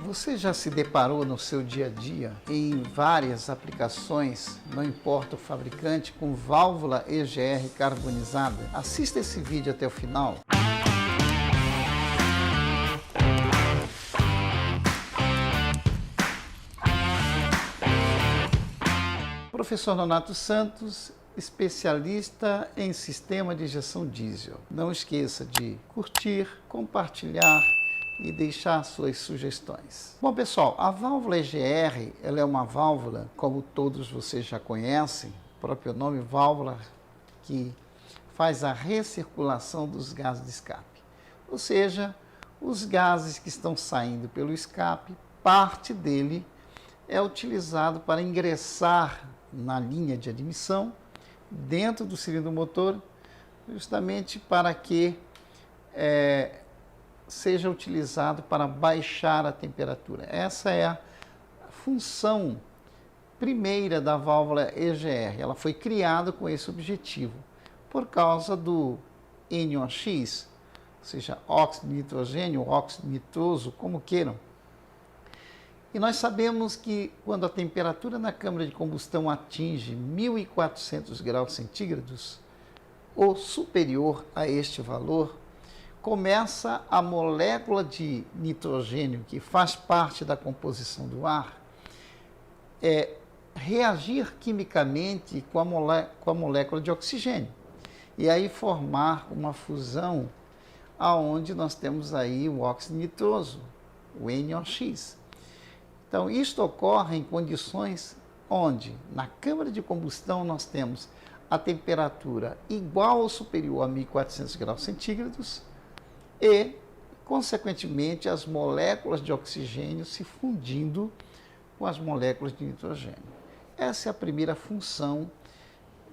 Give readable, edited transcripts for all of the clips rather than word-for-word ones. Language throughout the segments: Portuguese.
Você já se deparou no seu dia a dia em várias aplicações, não importa o fabricante, com válvula EGR carbonizada? Assista esse vídeo até o final. Professor Nonato Santos, especialista em sistema de injeção diesel. Não esqueça de curtir, compartilhar e deixar suas sugestões. Bom, pessoal, a válvula EGR, ela é uma válvula, como todos vocês já conhecem, o próprio nome, válvula que faz a recirculação dos gases de escape. Ou seja, os gases que estão saindo pelo escape, parte dele é utilizado para ingressar na linha de admissão, dentro do cilindro motor, justamente para que seja utilizado para baixar a temperatura. Essa é a função primeira da válvula EGR. Ela foi criada com esse objetivo, por causa do NOx, ou seja, óxido de nitrogênio, óxido nitroso, como queiram. E nós sabemos que quando a temperatura na câmara de combustão atinge 1.400 graus centígrados, ou superior a este valor, começa a molécula de nitrogênio, que faz parte da composição do ar, reagir quimicamente com a molécula de oxigênio. E aí formar uma fusão, aonde nós temos aí o óxido nitroso, o NOx. Então, isto ocorre em condições onde, na câmara de combustão, nós temos a temperatura igual ou superior a 1.400 graus centígrados e, consequentemente, as moléculas de oxigênio se fundindo com as moléculas de nitrogênio. Essa é a primeira função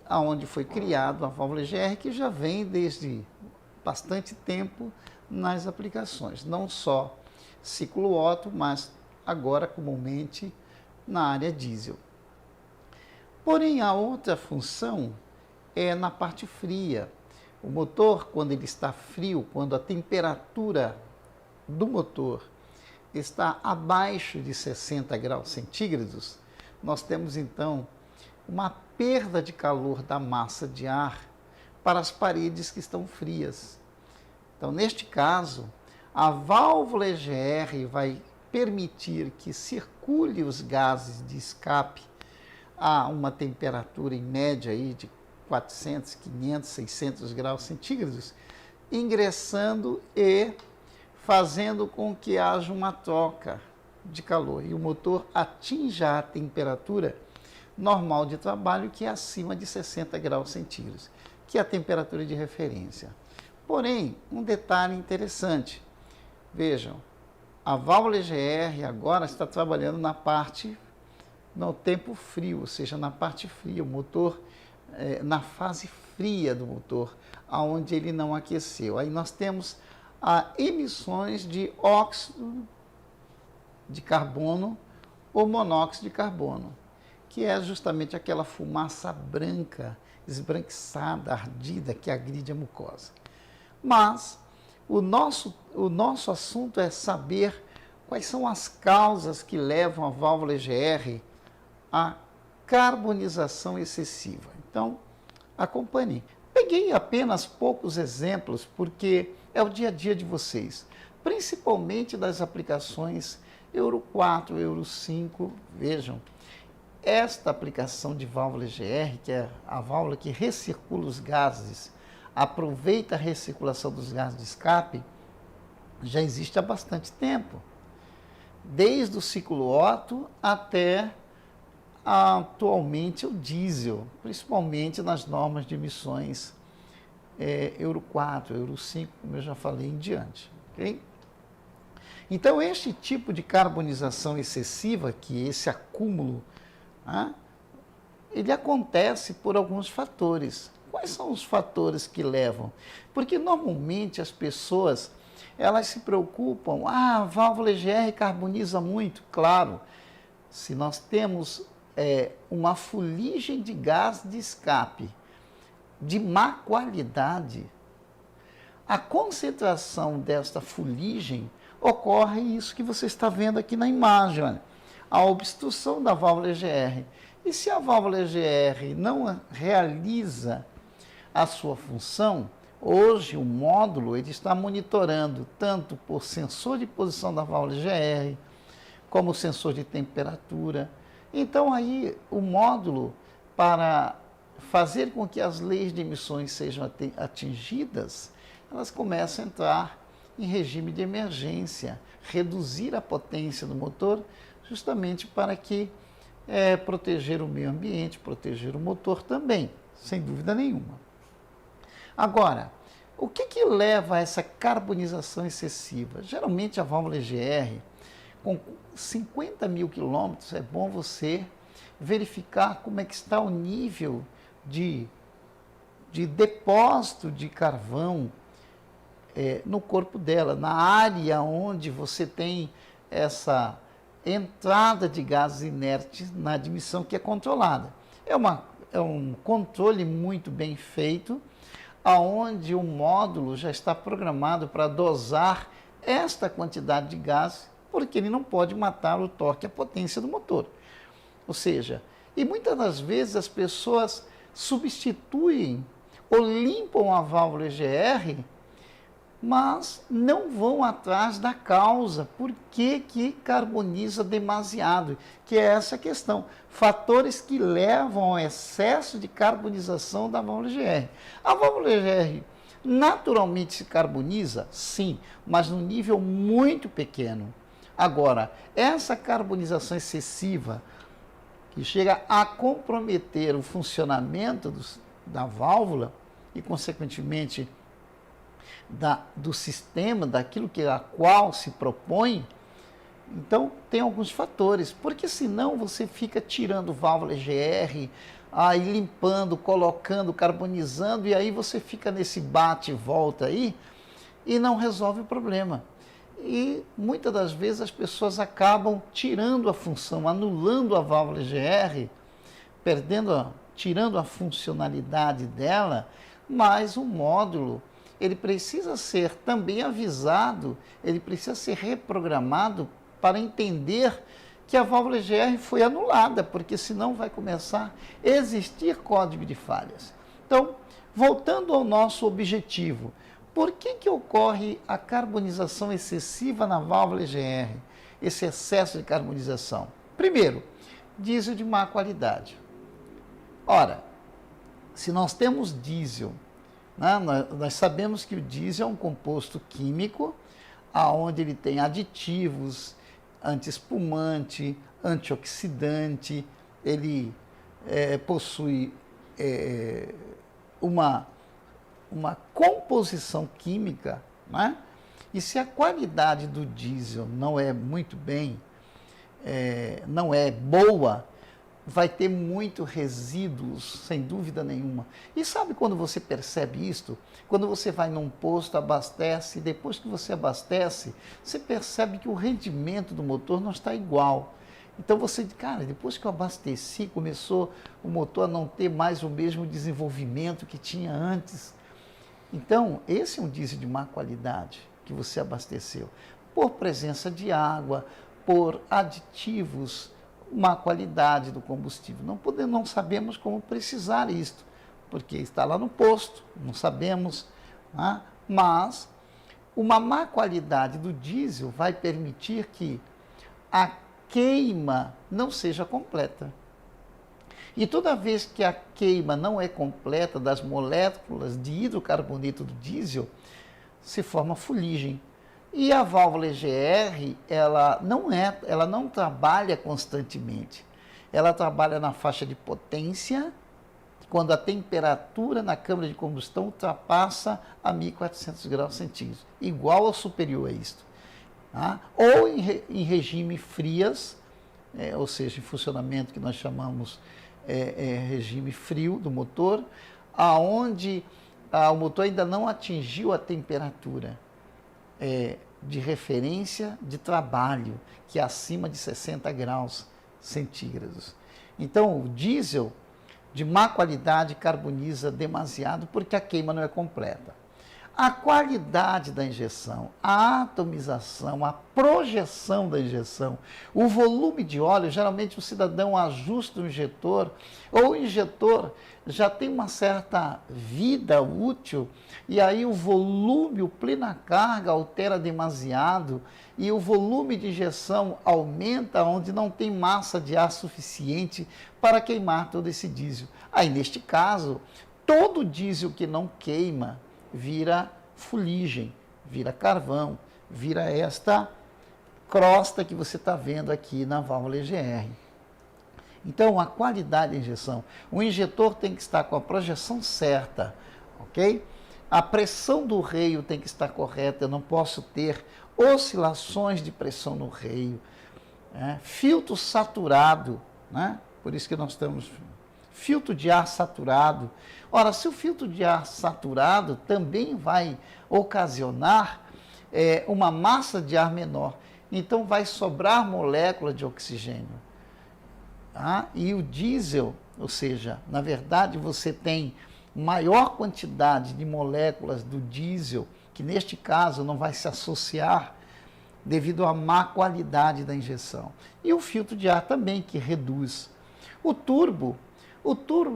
aonde foi criada a válvula EGR, que já vem desde bastante tempo nas aplicações, não só ciclo Otto, mas agora comumente na área diesel. Porém, a outra função é na parte fria. O motor, quando ele está frio, quando a temperatura do motor está abaixo de 60 graus centígrados, nós temos então uma perda de calor da massa de ar para as paredes que estão frias. Então, neste caso, a válvula EGR vai permitir que circule os gases de escape a uma temperatura em média aí de 400, 500, 600 graus centígrados, ingressando e fazendo com que haja uma troca de calor e o motor atinja a temperatura normal de trabalho, que é acima de 60 graus centígrados, que é a temperatura de referência. Porém, um detalhe interessante, vejam, a válvula EGR agora está trabalhando no tempo frio, ou seja, na parte fria, o motor, na fase fria do motor, onde ele não aqueceu. Aí nós temos emissões de óxido de carbono ou monóxido de carbono, que é justamente aquela fumaça branca, esbranquiçada, ardida, que agride a mucosa. Mas o nosso assunto é saber quais são as causas que levam a válvula EGR à carbonização excessiva. Então, acompanhe. Peguei apenas poucos exemplos, porque é o dia a dia de vocês, principalmente das aplicações Euro 4, Euro 5. Vejam, esta aplicação de válvula EGR, que é a válvula que recircula os gases, aproveita a recirculação dos gases de escape, já existe há bastante tempo, desde o ciclo Otto até atualmente o diesel, principalmente nas normas de emissões Euro 4, Euro 5, como eu já falei em diante. Okay? Então, este tipo de carbonização excessiva, que esse acúmulo, ele acontece por alguns fatores. Quais são os fatores que levam? Porque normalmente as pessoas, elas se preocupam, a válvula EGR carboniza muito. Claro, se nós temos uma fuligem de gás de escape de má qualidade, a concentração desta fuligem ocorre isso que você está vendo aqui na imagem, olha, a obstrução da válvula EGR. E se a válvula EGR não realiza a sua função, hoje o módulo ele está monitorando tanto por sensor de posição da válvula EGR, como sensor de temperatura. Então aí o módulo, para fazer com que as leis de emissões sejam atingidas, elas começam a entrar em regime de emergência, reduzir a potência do motor, justamente para que proteger o meio ambiente, proteger o motor também, sem dúvida nenhuma. Agora, o que leva a essa carbonização excessiva? Geralmente a válvula EGR, com 50 mil quilômetros, é bom você verificar como é que está o nível de depósito de carvão no corpo dela, na área onde você tem essa entrada de gases inertes na admissão que é controlada. É um controle muito bem feito, aonde o módulo já está programado para dosar esta quantidade de gás, porque ele não pode matar o torque e a potência do motor. Ou seja, e muitas das vezes as pessoas substituem ou limpam a válvula EGR, mas não vão atrás da causa, por que carboniza demasiado, que é essa questão. Fatores que levam ao excesso de carbonização da válvula EGR. A válvula EGR naturalmente se carboniza? Sim, mas num nível muito pequeno. Agora, essa carbonização excessiva, que chega a comprometer o funcionamento da válvula e, consequentemente, do sistema, daquilo a qual se propõe, então tem alguns fatores, porque senão você fica tirando válvula EGR, aí limpando, colocando, carbonizando, e aí você fica nesse bate e volta aí e não resolve o problema. E muitas das vezes as pessoas acabam tirando a função, anulando a válvula EGR, tirando a funcionalidade dela, mas o módulo ele precisa ser também avisado, ele precisa ser reprogramado para entender que a válvula EGR foi anulada, porque senão vai começar a existir código de falhas. Então, voltando ao nosso objetivo, por que ocorre a carbonização excessiva na válvula EGR, esse excesso de carbonização? Primeiro, diesel de má qualidade. Ora, se nós temos diesel, nós sabemos que o diesel é um composto químico, onde ele tem aditivos, anti-espumante, antioxidante, ele possui uma composição química, né? E se a qualidade do diesel não é muito bem, não é boa, vai ter muito resíduos, sem dúvida nenhuma. E sabe quando você percebe isto? Quando você vai num posto, abastece, e depois que você abastece, você percebe que o rendimento do motor não está igual. Então você, cara, depois que eu abasteci, começou o motor a não ter mais o mesmo desenvolvimento que tinha antes. Então, esse é um diesel de má qualidade que você abasteceu, por presença de água, por aditivos, má qualidade do combustível. Não sabemos como precisar isto, porque está lá no posto, não sabemos, né? Mas uma má qualidade do diesel vai permitir que a queima não seja completa. E toda vez que a queima não é completa das moléculas de hidrocarboneto do diesel, se forma fuligem. E a válvula EGR, ela não trabalha constantemente. Ela trabalha na faixa de potência, quando a temperatura na câmara de combustão ultrapassa a 1.400 graus centígrados, igual ou superior a isto. Tá? Ou em regime frias, ou seja, em funcionamento que nós chamamos regime frio do motor, aonde o motor ainda não atingiu a temperatura de referência de trabalho, que é acima de 60 graus centígrados. Então, o diesel de má qualidade carboniza demasiado porque a queima não é completa. A qualidade da injeção, a atomização, a projeção da injeção, o volume de óleo, geralmente o cidadão ajusta o injetor, ou o injetor já tem uma certa vida útil, e aí o volume, o plena carga altera demasiado, e o volume de injeção aumenta onde não tem massa de ar suficiente para queimar todo esse diesel. Aí, neste caso, todo diesel que não queima vira fuligem, vira carvão, vira esta crosta que você está vendo aqui na válvula EGR. Então, a qualidade da injeção. O injetor tem que estar com a projeção certa, ok? A pressão do reio tem que estar correta, eu não posso ter oscilações de pressão no reio. Filtro saturado, né? Por isso que nós estamos... Filtro de ar saturado. Ora, se o filtro de ar saturado também vai ocasionar uma massa de ar menor, então vai sobrar molécula de oxigênio. E o diesel, ou seja, na verdade você tem maior quantidade de moléculas do diesel, que neste caso não vai se associar devido à má qualidade da injeção. E o filtro de ar também, que reduz. O turbo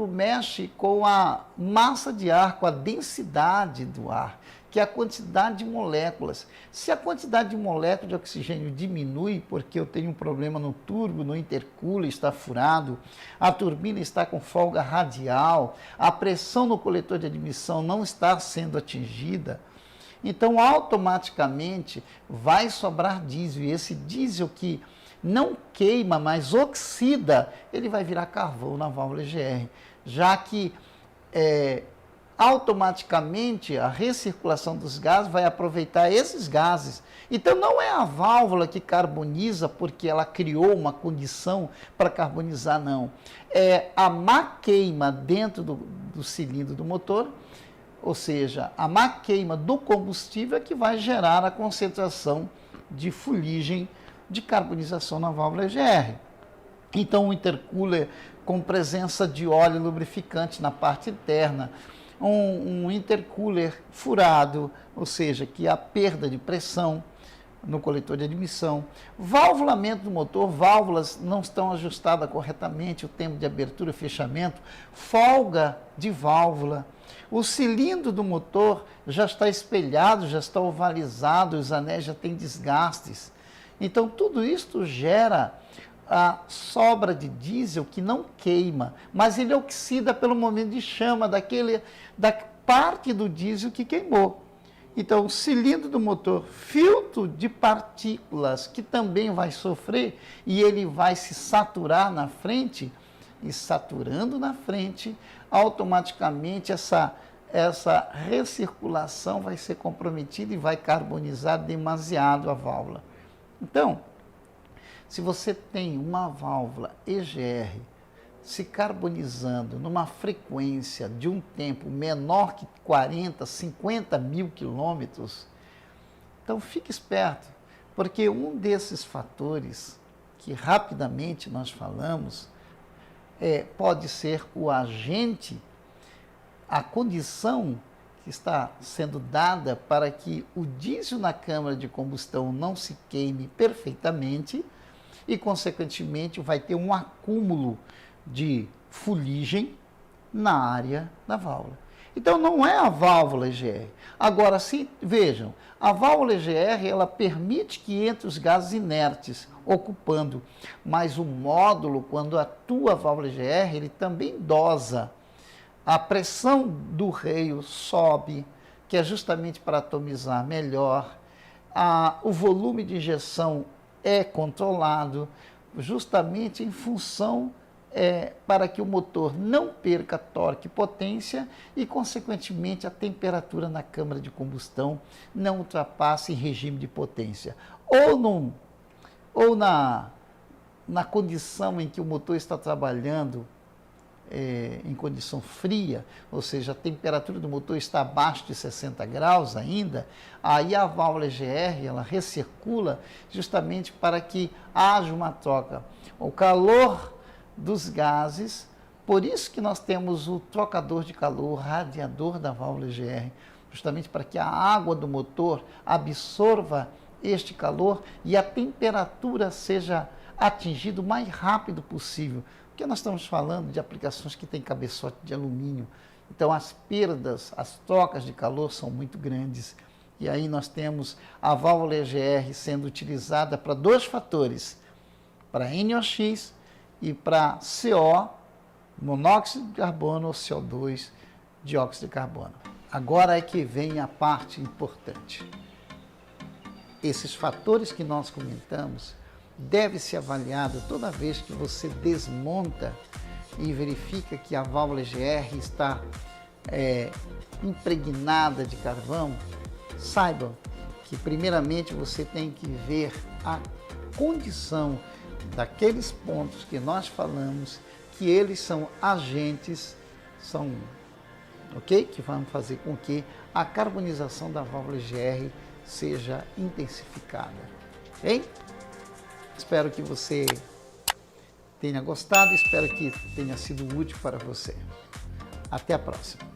mexe com a massa de ar, com a densidade do ar, que é a quantidade de moléculas. Se a quantidade de moléculas de oxigênio diminui, porque eu tenho um problema no turbo, no intercooler está furado, a turbina está com folga radial, a pressão no coletor de admissão não está sendo atingida, então automaticamente vai sobrar diesel, e esse diesel que não queima, mas oxida, ele vai virar carvão na válvula EGR, já que automaticamente a recirculação dos gases vai aproveitar esses gases. Então não é a válvula que carboniza porque ela criou uma condição para carbonizar, não. É a má queima dentro do cilindro do motor, ou seja, a má queima do combustível é que vai gerar a concentração de fuligem de carbonização na válvula EGR. Então, o intercooler com presença de óleo lubrificante na parte interna, um intercooler furado, ou seja, que há perda de pressão no coletor de admissão, valvulamento do motor, válvulas não estão ajustadas corretamente, o tempo de abertura e fechamento, folga de válvula, o cilindro do motor já está espelhado, já está ovalizado, os anéis já têm desgastes. Então, tudo isso gera a sobra de diesel que não queima, mas ele oxida pelo momento de chama da parte do diesel que queimou. Então, o cilindro do motor, filtro de partículas, que também vai sofrer, e ele vai se saturar na frente, e saturando na frente, automaticamente essa recirculação vai ser comprometida e vai carbonizar demasiado a válvula. Então, se você tem uma válvula EGR se carbonizando numa frequência de um tempo menor que 40, 50 mil quilômetros, então fique esperto, porque um desses fatores que rapidamente nós falamos pode ser o agente, a condição que está sendo dada para que o diesel na câmara de combustão não se queime perfeitamente e, consequentemente, vai ter um acúmulo de fuligem na área da válvula. Então, não é a válvula EGR. Agora, vejam, a válvula EGR, ela permite que entre os gases inertes, ocupando, mas o módulo, quando atua a válvula EGR, ele também dosa. A pressão do reio sobe, que é justamente para atomizar melhor. O volume de injeção é controlado, justamente em função para que o motor não perca torque e potência e, consequentemente, a temperatura na câmara de combustão não ultrapasse em regime de potência. Ou na condição em que o motor está trabalhando em condição fria, ou seja, a temperatura do motor está abaixo de 60 graus ainda, aí a válvula EGR, ela recircula justamente para que haja uma troca. O calor dos gases, por isso que nós temos o trocador de calor, o radiador da válvula EGR, justamente para que a água do motor absorva este calor e a temperatura seja atingida o mais rápido possível. Porque nós estamos falando de aplicações que têm cabeçote de alumínio, então as perdas, as trocas de calor são muito grandes. E aí nós temos a válvula EGR sendo utilizada para dois fatores, para NOx e para CO, monóxido de carbono ou CO2, dióxido de carbono. Agora é que vem a parte importante. Esses fatores que nós comentamos devem ser avaliados toda vez que você desmonta e verifica que a válvula EGR está impregnada de carvão. Saiba que primeiramente você tem que ver a condição daqueles pontos que nós falamos, que eles são agentes, que vão fazer com que a carbonização da válvula EGR seja intensificada. Ok? Espero que você tenha gostado, espero que tenha sido útil para você. Até a próxima.